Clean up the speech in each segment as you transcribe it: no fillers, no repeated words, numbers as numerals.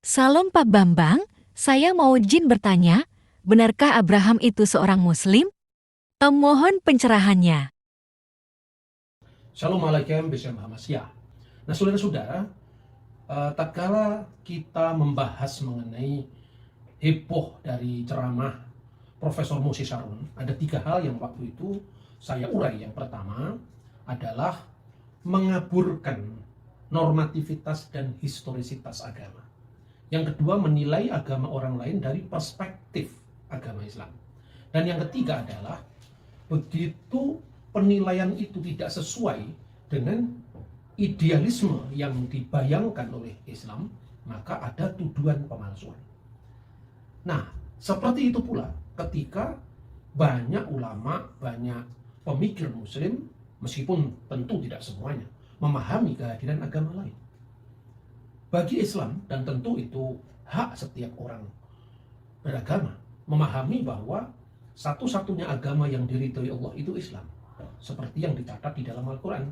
Salam Pak Bambang, saya mau izin bertanya, benarkah Abraham itu seorang Muslim? Mohon pencerahannya. Assalamualaikum warahmatullahi wabarakatuh. Nah, saudara-saudara, tatkala kita membahas mengenai heboh dari ceramah Profesor Moses Sharon, ada tiga hal yang waktu itu saya urai. Yang pertama adalah mengaburkan normativitas dan historisitas agama. Yang kedua, menilai agama orang lain dari perspektif agama Islam. Dan yang ketiga adalah begitu penilaian itu tidak sesuai dengan idealisme yang dibayangkan oleh Islam, maka ada tuduhan pemalsuan. Nah, seperti itu pula ketika banyak ulama, banyak pemikir Muslim, meskipun tentu tidak semuanya, memahami kehadiran agama lain. Bagi Islam, dan tentu itu hak setiap orang beragama, memahami bahwa satu-satunya agama yang diridhoi Allah itu Islam. Seperti yang dicatat di dalam Al-Quran.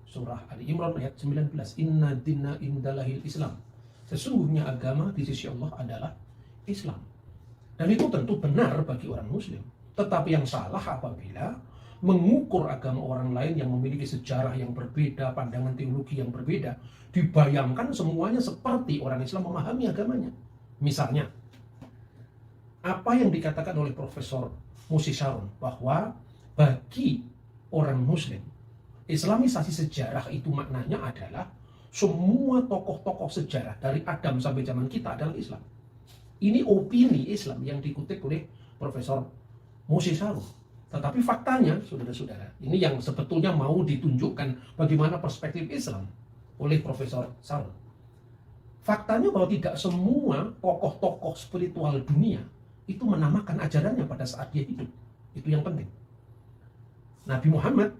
Surah Ali Imran ayat 19. Inna dinna indalahil Islam. Sesungguhnya agama di sisi Allah adalah Islam. Dan itu tentu benar bagi orang Muslim. Tetapi yang salah apabila mengukur agama orang lain yang memiliki sejarah yang berbeda, pandangan teologi yang berbeda, dibayangkan semuanya seperti orang Islam memahami agamanya. Misalnya, apa yang dikatakan oleh Profesor Moses Sharon, bahwa bagi orang Muslim, Islamisasi sejarah itu maknanya adalah semua tokoh-tokoh sejarah dari Adam sampai zaman kita adalah Islam. Ini opini Islam yang dikutip oleh Profesor Moses Sharon. Tetapi faktanya, saudara-saudara, ini yang sebetulnya mau ditunjukkan bagaimana perspektif Islam oleh Profesor Sharon. Faktanya bahwa tidak semua tokoh-tokoh spiritual dunia itu menamakan ajarannya pada saat dia hidup. Itu yang penting. Nabi Muhammad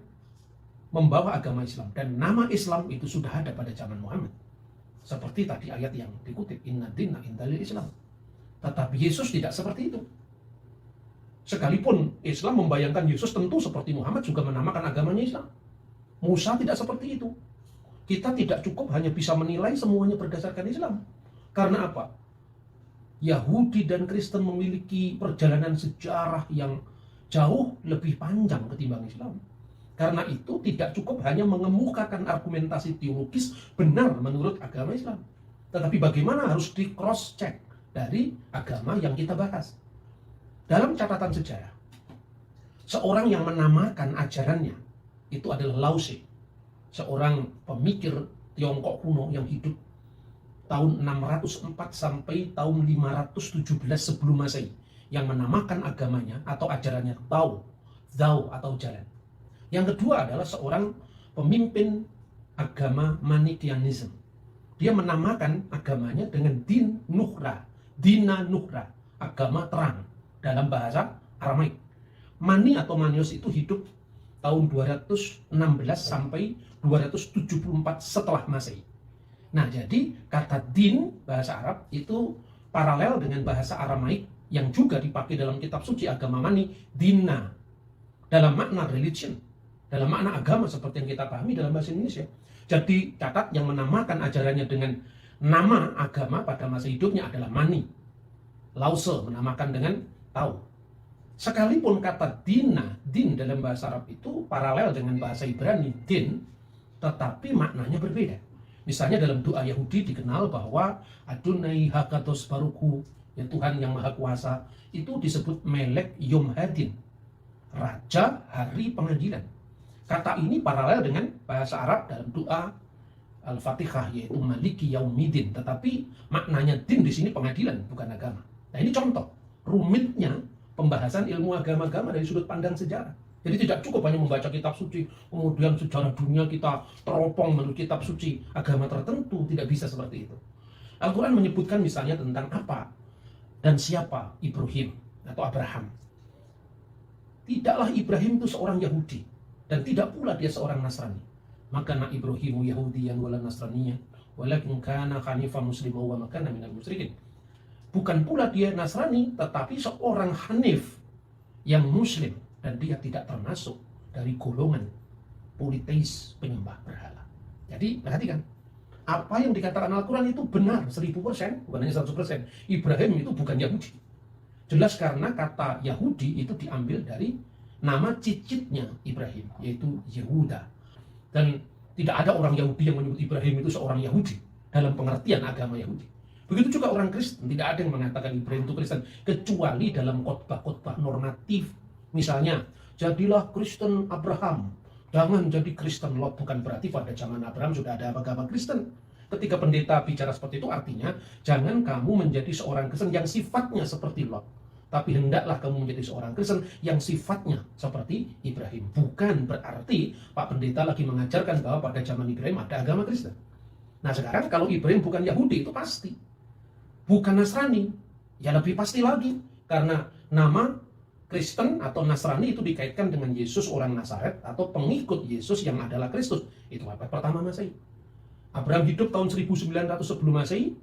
membawa agama Islam, dan nama Islam itu sudah ada pada zaman Muhammad. Seperti tadi ayat yang dikutip, Inna dinna indalil Islam. Tetapi Yesus tidak seperti itu. Sekalipun Islam membayangkan Yesus tentu seperti Muhammad juga menamakan agamanya Islam. Musa tidak seperti itu. Kita tidak cukup hanya bisa menilai semuanya berdasarkan Islam. Karena apa? Yahudi dan Kristen memiliki perjalanan sejarah yang jauh lebih panjang ketimbang Islam. Karena itu tidak cukup hanya mengemukakan argumentasi teologis benar menurut agama Islam. Tetapi bagaimana harus di cross check dari agama yang kita bahas. Dalam catatan sejarah, seorang yang menamakan ajarannya itu adalah Lao Tse, seorang pemikir Tiongkok kuno yang hidup tahun 604 sampai tahun 517 sebelum Masehi, yang menamakan agamanya atau ajarannya Tao atau jalan. Yang kedua adalah seorang pemimpin agama Manichaeism. Dia menamakan agamanya dengan Dina Nuhra, agama terang dalam bahasa Aramaik. Mani atau Manius itu hidup tahun 216 sampai 274 setelah Masehi. Nah, jadi kata din bahasa Arab itu paralel dengan bahasa Aramaik yang juga dipakai dalam kitab suci agama Mani, dina, dalam makna religion, dalam makna agama seperti yang kita pahami dalam bahasa Indonesia. Jadi catat, yang menamakan ajarannya dengan nama agama pada masa hidupnya adalah Mani. Lao Tse menamakan dengan Tao. Sekalipun kata din dalam bahasa Arab itu paralel dengan bahasa Ibrani din, tetapi maknanya berbeda. Misalnya dalam doa Yahudi dikenal bahwa Adonai Hakadosh Baruch, ya Tuhan yang Maha Kuasa, itu disebut Melek Yom Hadin, Raja Hari Pengadilan. Kata ini paralel dengan bahasa Arab dalam doa Al-Fatihah, yaitu Maliki Yaumidin, tetapi maknanya din di sini pengadilan, bukan agama. Nah, ini contoh rumitnya pembahasan ilmu agama-agama dari sudut pandang sejarah. Jadi tidak cukup hanya membaca kitab suci, kemudian sejarah dunia kita teropong menurut kitab suci agama tertentu, tidak bisa seperti itu. Al-Quran menyebutkan misalnya tentang apa dan siapa Ibrahim atau Abraham. Tidaklah Ibrahim itu seorang Yahudi, dan tidak pula dia seorang Nasrani. Maka na Ibrahimu Yahudiyan wala Nasraniyan, walakin kana hanifan musliman wa makana minal musyrikin. Bukan pula dia Nasrani, tetapi seorang Hanif yang Muslim, dan dia tidak termasuk dari golongan politeis penyembah berhala. Jadi perhatikan, apa yang dikatakan Al-Quran itu benar 1000%, bukan hanya 100%. Ibrahim itu bukan Yahudi. Jelas karena kata Yahudi itu diambil dari nama cicitnya Ibrahim, yaitu Yehuda. Dan tidak ada orang Yahudi yang menyebut Ibrahim itu seorang Yahudi dalam pengertian agama Yahudi. Begitu juga orang Kristen, tidak ada yang mengatakan Ibrahim itu Kristen, kecuali dalam khotbah-khotbah normatif. Misalnya, jadilah Kristen Abraham, jangan jadi Kristen Lot. Bukan berarti pada zaman Abraham sudah ada agama Kristen. Ketika pendeta bicara seperti itu, artinya jangan kamu menjadi seorang Kristen yang sifatnya seperti Lot, tapi hendaklah kamu menjadi seorang Kristen yang sifatnya seperti Ibrahim. Bukan berarti Pak Pendeta lagi mengajarkan bahwa pada zaman Ibrahim ada agama Kristen. Nah sekarang kalau Ibrahim bukan Yahudi, itu pasti. Bukan Nasrani, ya lebih pasti lagi. Karena nama Kristen atau Nasrani itu dikaitkan dengan Yesus orang Nazaret atau pengikut Yesus yang adalah Kristus. Itu abad pertama Masehi. Abraham hidup tahun 1900 sebelum Masehi,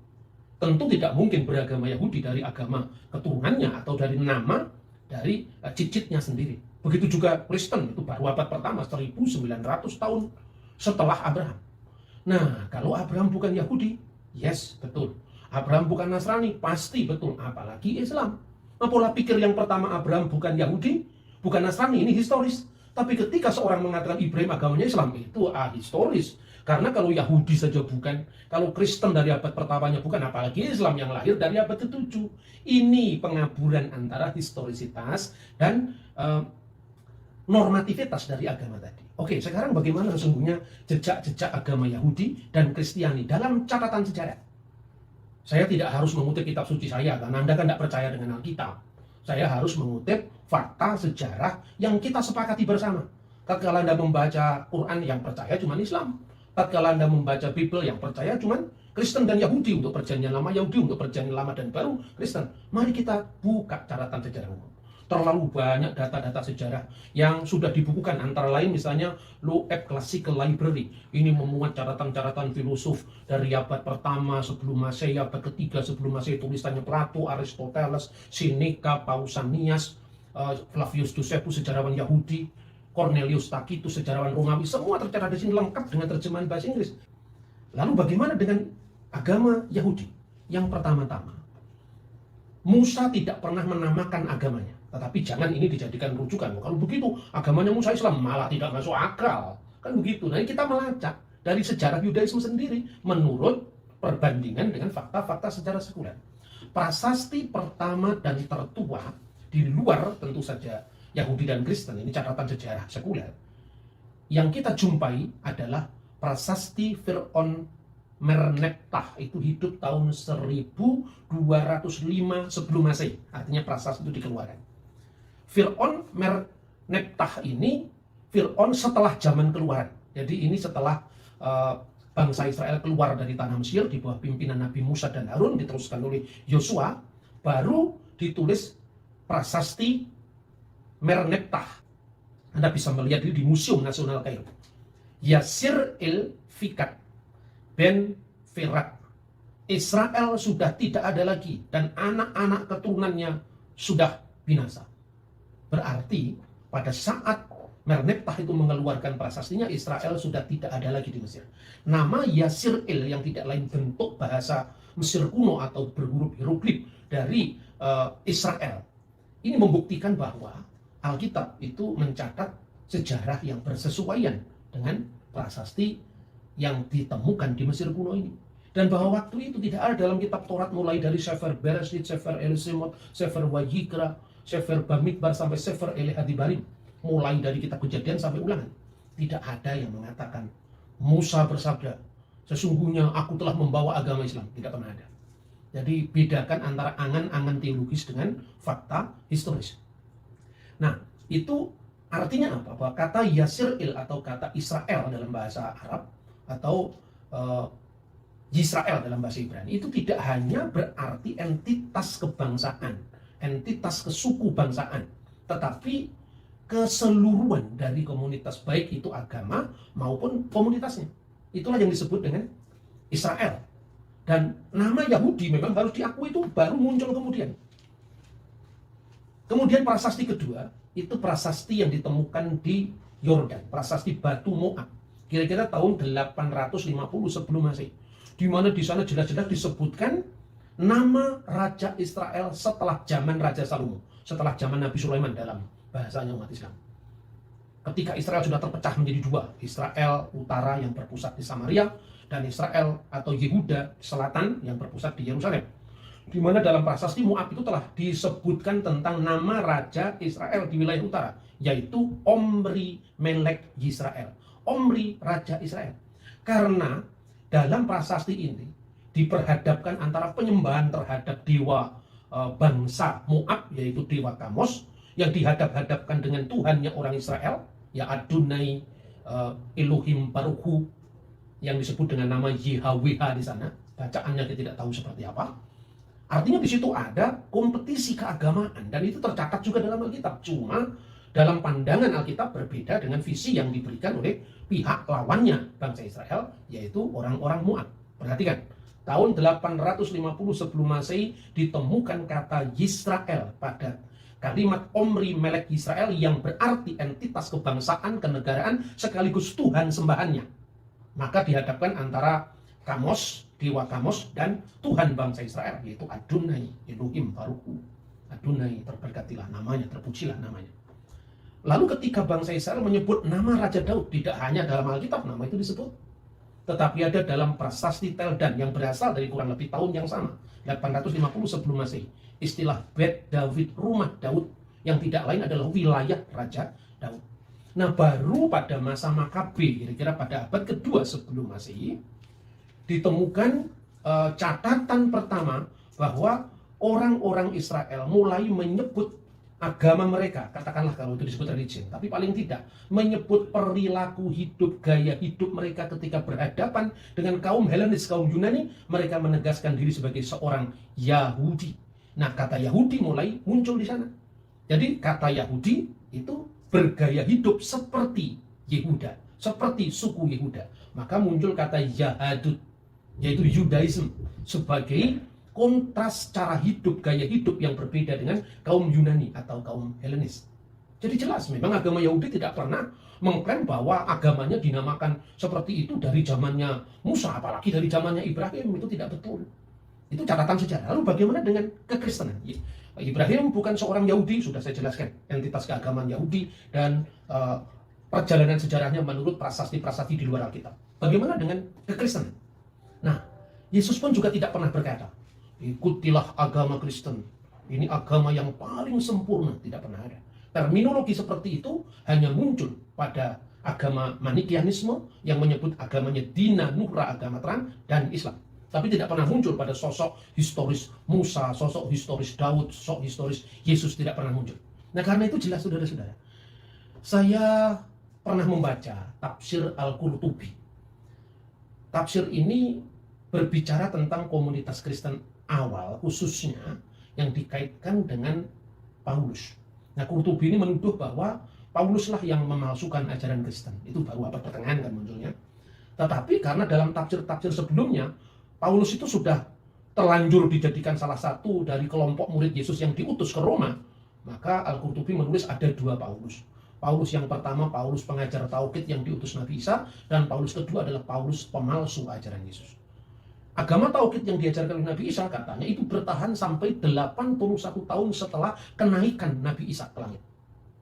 tentu tidak mungkin beragama Yahudi dari agama keturunannya atau dari nama dari cicitnya sendiri. Begitu juga Kristen, itu baru abad pertama 1900 tahun setelah Abraham. Nah, kalau Abraham bukan Yahudi, yes, betul. Abraham bukan Nasrani, pasti betul. Apalagi Islam. Nah, pola pikir yang pertama Abraham bukan Yahudi, bukan Nasrani, ini historis. Tapi ketika seorang mengatakan Ibrahim agamanya Islam, itu ahistoris. Karena kalau Yahudi saja bukan, kalau Kristen dari abad pertamanya bukan, apalagi Islam yang lahir dari abad ke-7. Ini pengaburan antara historisitas dan normativitas dari agama tadi. Oke, sekarang bagaimana sesungguhnya jejak-jejak agama Yahudi dan Kristiani dalam catatan sejarah? Saya tidak harus mengutip kitab suci saya, karena Anda kan tidak percaya dengan Alkitab. Saya harus mengutip fakta sejarah yang kita sepakati bersama. Tatkala Anda membaca Quran, yang percaya cuma Islam. Tatkala Anda membaca Bible, yang percaya cuma Kristen dan Yahudi. Untuk perjanjian lama Yahudi, untuk perjanjian lama dan baru Kristen. Mari kita buka catatan sejarah umum. Terlalu banyak data-data sejarah yang sudah dibukukan, antara lain misalnya Loeb Classical Library. Ini memuat catatan-catatan filosof dari abad pertama sebelum Masehi, abad ketiga sebelum Masehi, tulisannya Plato, Aristoteles, Seneca, Pausanias, Flavius Josephus, sejarawan Yahudi, Cornelius Tacitus, sejarawan Romawi, semua tercatat di sini lengkap dengan terjemahan bahasa Inggris. Lalu bagaimana dengan agama Yahudi? Yang pertama-tama, Musa tidak pernah menamakan agamanya. Tetapi jangan ini dijadikan rujukan. Kalau begitu, agamanya Musa Islam malah tidak masuk akal. Kan begitu. Nah, kita melacak dari sejarah Yudaisme sendiri menurut perbandingan dengan fakta-fakta sejarah sekuler. Prasasti pertama dan tertua di luar tentu saja Yahudi dan Kristen, ini catatan sejarah sekuler, yang kita jumpai adalah prasasti Fir'aun Merneptah. Itu hidup tahun 1205 sebelum Masehi. Artinya prasasti itu dikeluarkan. Fir'aun Merneptah ini Fir'aun setelah zaman keluaran. Jadi ini setelah bangsa Israel keluar dari tanah Mesir di bawah pimpinan Nabi Musa dan Harun, diteruskan oleh Yosua, baru ditulis prasasti Merneptah. Anda bisa melihat ini di Museum Nasional Kairo. Yasir el-Fikat ben Ferat. Israel sudah tidak ada lagi dan anak-anak keturunannya sudah binasa. Berarti pada saat Merneptah itu mengeluarkan prasastinya, Israel sudah tidak ada lagi di Mesir. Nama Yasir el yang tidak lain bentuk bahasa Mesir kuno atau berhuruf hieroglif dari Israel. Ini membuktikan bahwa Alkitab itu mencatat sejarah yang bersesuaian dengan prasasti yang ditemukan di Mesir kuno ini. Dan bahwa waktu itu tidak ada dalam kitab Taurat mulai dari Sefer Bereshit, Sefer Elisimot, Sefer Wayikra, Sefer Bamidbar sampai Sefer Elihadibarim. Mulai dari kitab Kejadian sampai Ulangan. Tidak ada yang mengatakan Musa bersabda, sesungguhnya aku telah membawa agama Islam. Tidak pernah ada. Jadi bedakan antara angan-angan teologis dengan fakta historis. Nah, itu artinya apa? Bahwa kata Yasir-il atau kata Israel dalam bahasa Arab atau Yisrael dalam bahasa Ibrani itu tidak hanya berarti entitas kebangsaan, entitas kesuku bangsaan, tetapi keseluruhan dari komunitas, baik itu agama maupun komunitasnya. Itulah yang disebut dengan Israel. Dan nama Yahudi memang harus diakui itu baru muncul kemudian. Kemudian prasasti kedua, itu prasasti yang ditemukan di Yordan, prasasti Batu Moab. Kira-kira tahun 850 sebelum Masehi. di mana di sana jelas-jelas disebutkan nama Raja Israel setelah zaman Raja Salomo, setelah zaman Nabi Sulaiman dalam bahasanya umat Islam. Ketika Israel sudah terpecah menjadi dua, Israel utara yang berpusat di Samaria, dan Israel atau Yehuda selatan yang berpusat di Yerusalem. Di mana dalam prasasti Moab itu telah disebutkan tentang nama Raja Israel di wilayah utara, yaitu Omri Melek Yisrael. Omri Raja Israel. Karena dalam prasasti ini diperhadapkan antara penyembahan terhadap dewa bangsa Moab, yaitu dewa Kamos, yang dihadap-hadapkan dengan Tuhannya orang Israel, ya Adonai Elohim Baruchu, yang disebut dengan nama YHWH di sana. Bacaannya kita tidak tahu seperti apa. Artinya di situ ada kompetisi keagamaan, dan itu tercatat juga dalam Alkitab. Cuma dalam pandangan Alkitab berbeda dengan visi yang diberikan oleh pihak lawannya bangsa Israel, yaitu orang-orang Moab. Perhatikan, tahun 850 sebelum Masehi ditemukan kata Yisrael pada kalimat Omri Melek Yisrael, yang berarti entitas kebangsaan, kenegaraan, sekaligus Tuhan sembahannya. Maka dihadapkan antara Kamos, dewa Kamos, dan Tuhan bangsa Israel, yaitu Adonai Elohim Baruchu. Adonai, terberkatilah namanya, terpujilah namanya. Lalu ketika bangsa Israel menyebut nama Raja Daud, tidak hanya dalam Alkitab nama itu disebut, tetapi ada dalam prasasti Teldan yang berasal dari kurang lebih tahun yang sama, 850 sebelum Masehi. Istilah Bet David, rumah Daud, yang tidak lain adalah wilayah Raja Daud. Nah, baru pada masa Makabe, kira-kira pada abad kedua sebelum Masehi, ditemukan catatan pertama bahwa orang-orang Israel mulai menyebut agama mereka, katakanlah kalau itu disebut religion, tapi paling tidak menyebut perilaku hidup, gaya hidup mereka ketika berhadapan dengan kaum Helenis, kaum Yunani. Mereka menegaskan diri sebagai seorang Yahudi. Nah, kata Yahudi mulai muncul di sana. Jadi kata Yahudi itu bergaya hidup seperti Yehuda, seperti suku Yehuda. Maka muncul kata Yahudut, yaitu Judaism, sebagai kontras cara hidup, gaya hidup yang berbeda dengan kaum Yunani atau kaum Helenis. Jadi jelas memang agama Yahudi tidak pernah mengklaim bahwa agamanya dinamakan seperti itu dari zamannya Musa, apalagi dari zamannya Ibrahim. Itu tidak betul. Itu catatan sejarah. Lalu bagaimana dengan kekristenan? Ibrahim bukan seorang Yahudi, sudah saya jelaskan entitas keagamaan Yahudi dan perjalanan sejarahnya menurut prasasti-prasasti di luar Alkitab. Bagaimana dengan kekristenan? Nah, Yesus pun juga tidak pernah berkata, ikutilah agama Kristen, ini agama yang paling sempurna. Tidak pernah ada. Terminologi seperti itu hanya muncul pada agama Manikianisme yang menyebut agamanya Dina, Nuhra, agama terang, dan Islam. Tapi tidak pernah muncul pada sosok historis Musa, sosok historis Daud, sosok historis Yesus, tidak pernah muncul. Nah, karena itu jelas saudara-saudara, saya pernah membaca tafsir Al-Qurtubi. Tafsir ini berbicara tentang komunitas Kristen awal, khususnya yang dikaitkan dengan Paulus. Nah, Qurtubi ini menuduh bahwa Pauluslah yang memalsukan ajaran Kristen. Itu baru abad pertengahan kan munculnya. Tetapi karena dalam tafsir-tafsir sebelumnya, Paulus itu sudah terlanjur dijadikan salah satu dari kelompok murid Yesus yang diutus ke Roma, maka Al-Qurtubi menulis ada dua Paulus. Paulus yang pertama, Paulus pengajar tauhid yang diutus Nabi Isa, dan Paulus kedua adalah Paulus pemalsu ajaran Yesus. Agama tauhid yang diajarkan oleh Nabi Isa katanya itu bertahan sampai 81 tahun setelah kenaikan Nabi Isa ke langit.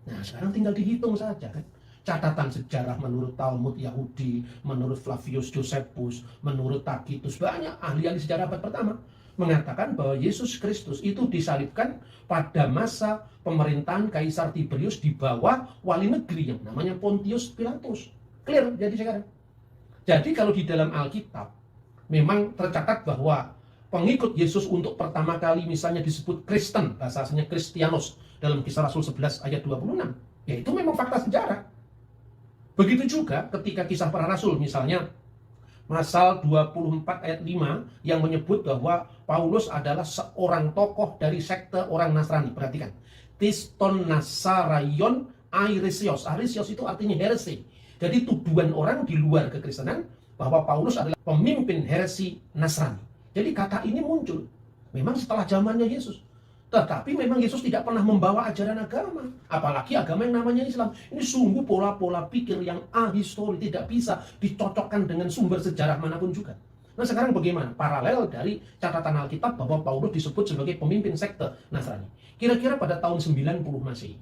Nah, sekarang tinggal dihitung saja kan. Catatan sejarah menurut Talmud Yahudi, menurut Flavius Josephus, menurut Tacitus, banyak ahli-ahli sejarah abad pertama mengatakan bahwa Yesus Kristus itu disalibkan pada masa pemerintahan Kaisar Tiberius di bawah wali negeri yang namanya Pontius Pilatus. Clear jadi sekarang. Jadi kalau di dalam Alkitab memang tercatat bahwa pengikut Yesus untuk pertama kali misalnya disebut Kristen, bahasa aslinya Kristianos dalam Kisah Rasul 11 ayat 26, ya itu memang fakta sejarah. Begitu juga ketika Kisah Para Rasul misalnya Pasal 24 ayat 5 yang menyebut bahwa Paulus adalah seorang tokoh dari sekte orang Nasrani. Perhatikan, Tiston Nasarayon Airesios. Airesios itu artinya heresi. Jadi tuduhan orang di luar kekristenan bahwa Paulus adalah pemimpin heresi Nasrani. Jadi kata ini muncul memang setelah zamannya Yesus. Tetapi memang Yesus tidak pernah membawa ajaran agama, apalagi agama yang namanya Islam. Ini sungguh pola-pola pikir yang ahistori, tidak bisa dicocokkan dengan sumber sejarah manapun juga. Nah sekarang bagaimana? Paralel dari catatan Alkitab bahwa Paulus disebut sebagai pemimpin sekte Nasrani. Kira-kira pada tahun 90 Masehi,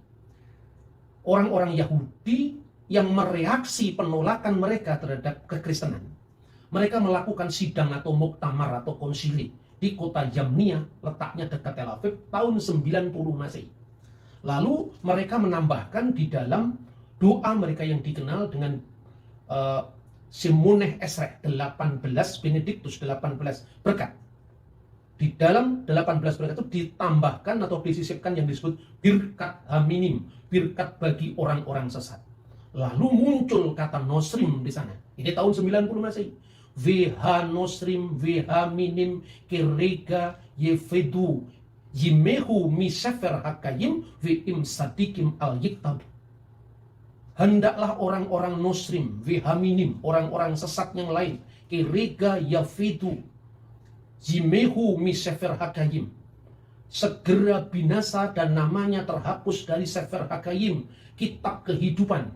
orang-orang Yahudi yang mereaksi penolakan mereka terhadap kekristenan, mereka melakukan sidang atau muktamar atau konsili di kota Yamnia, letaknya dekat Tel Aviv, tahun 90 Masehi. Lalu mereka menambahkan di dalam doa mereka yang dikenal dengan Simoneh Esrei 18 Benedictus 18 berkat. Di dalam 18 berkat itu ditambahkan atau disisipkan yang disebut birkat haminim, birkat bagi orang-orang sesat. Lalu muncul kata nosrim di sana. Ini tahun 90 Masehi. VH nosrim, VH minim, kirega, yefedu, yimehu misefer hakayim, vim sadikim al-yiktab. Hendaklah orang-orang nosrim, vihaminim, orang-orang sesat yang lain, kirega yafidu, zimehu misefer hakayim, segera binasa dan namanya terhapus dari sefer hakayim, kitab kehidupan,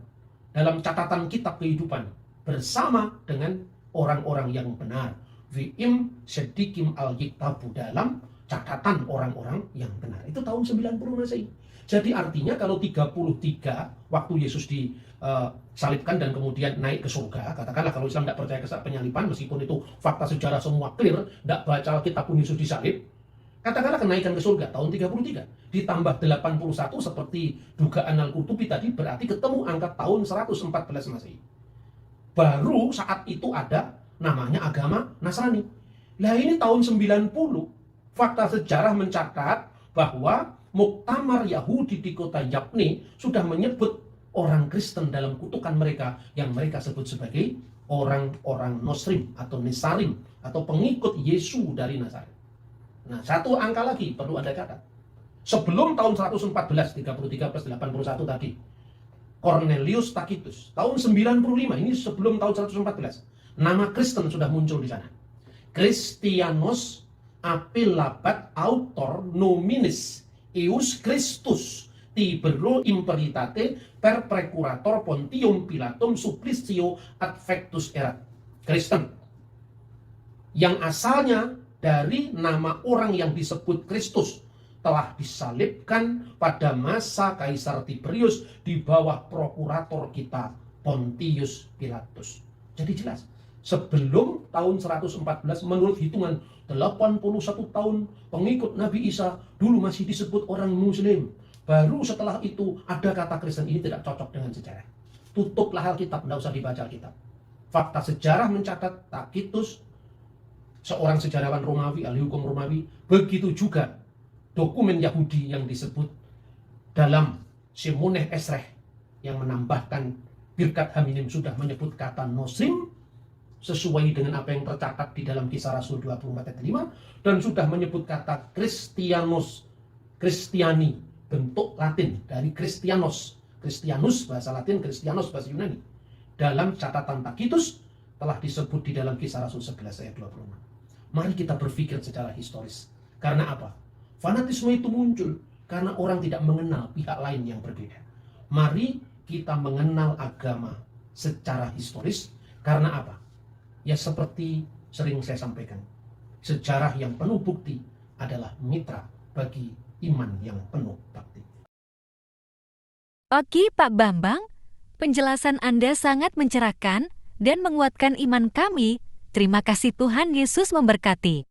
dalam catatan kitab kehidupan, bersama dengan orang-orang yang benar. Vim sedikim al-yiktabu, dalam catatan orang-orang yang benar. Itu tahun 90 Masehi. Jadi artinya kalau 33 waktu Yesus disalibkan dan kemudian naik ke surga, katakanlah kalau Islam tidak percaya ke penyaliban, meskipun itu fakta sejarah semua clear, tidak baca Alkitab pun Yesus disalib, katakanlah kenaikan ke surga tahun 33, ditambah 81 seperti dugaan Al-Qurtubi tadi, berarti ketemu angka tahun 114 Masehi. Baru saat itu ada namanya agama Nasrani. Nah ini tahun 90, fakta sejarah mencatat bahwa muktamar Yahudi di kota Yamnia sudah menyebut orang Kristen dalam kutukan mereka yang mereka sebut sebagai orang-orang Nosrim atau Nesarim atau pengikut Yesus dari Nazaret. Nah, satu angka lagi perlu Anda catat. Sebelum tahun 114, 33 plus 81 tadi, Cornelius Tacitus, tahun 95, ini sebelum tahun 114, nama Kristen sudah muncul di sana. Christianos apilabat autor nominis Ius Christus Tibero imperitate per precurator Pontium Pilatum supplicio advectus erat. Kristen yang asalnya dari nama orang yang disebut Kristus telah disalibkan pada masa Kaisar Tiberius di bawah prokurator kita Pontius Pilatus. Jadi jelas, sebelum tahun 114 menurut hitungan 81 tahun pengikut Nabi Isa dulu masih disebut orang Muslim. Baru setelah itu ada kata Kristen, ini tidak cocok dengan sejarah. Tutuplah Alkitab, tidak usah dibaca Alkitab. Fakta sejarah mencatat Tacitus, seorang sejarawan Romawi, ahli hukum Romawi, begitu juga dokumen Yahudi yang disebut dalam Simoneh Esrei yang menambahkan birkat haminim sudah menyebut kata nosrim sesuai dengan apa yang tercatat di dalam Kisah Rasul 24 ayat 5 dan sudah menyebut kata Christianos, Kristiani, bentuk Latin dari Christianos, Christianus bahasa Latin, Christianos bahasa Yunani. Dalam catatan Tacitus telah disebut di dalam Kisah Rasul 11 ayat 26. Mari kita berpikir secara historis. Karena apa? Fanatisme itu muncul karena orang tidak mengenal pihak lain yang berbeda. Mari kita mengenal agama secara historis. Karena apa? Ya seperti sering saya sampaikan, sejarah yang penuh bukti adalah mitra bagi iman yang penuh bakti. Oke Pak Bambang, penjelasan Anda sangat mencerahkan dan menguatkan iman kami. Terima kasih, Tuhan Yesus memberkati.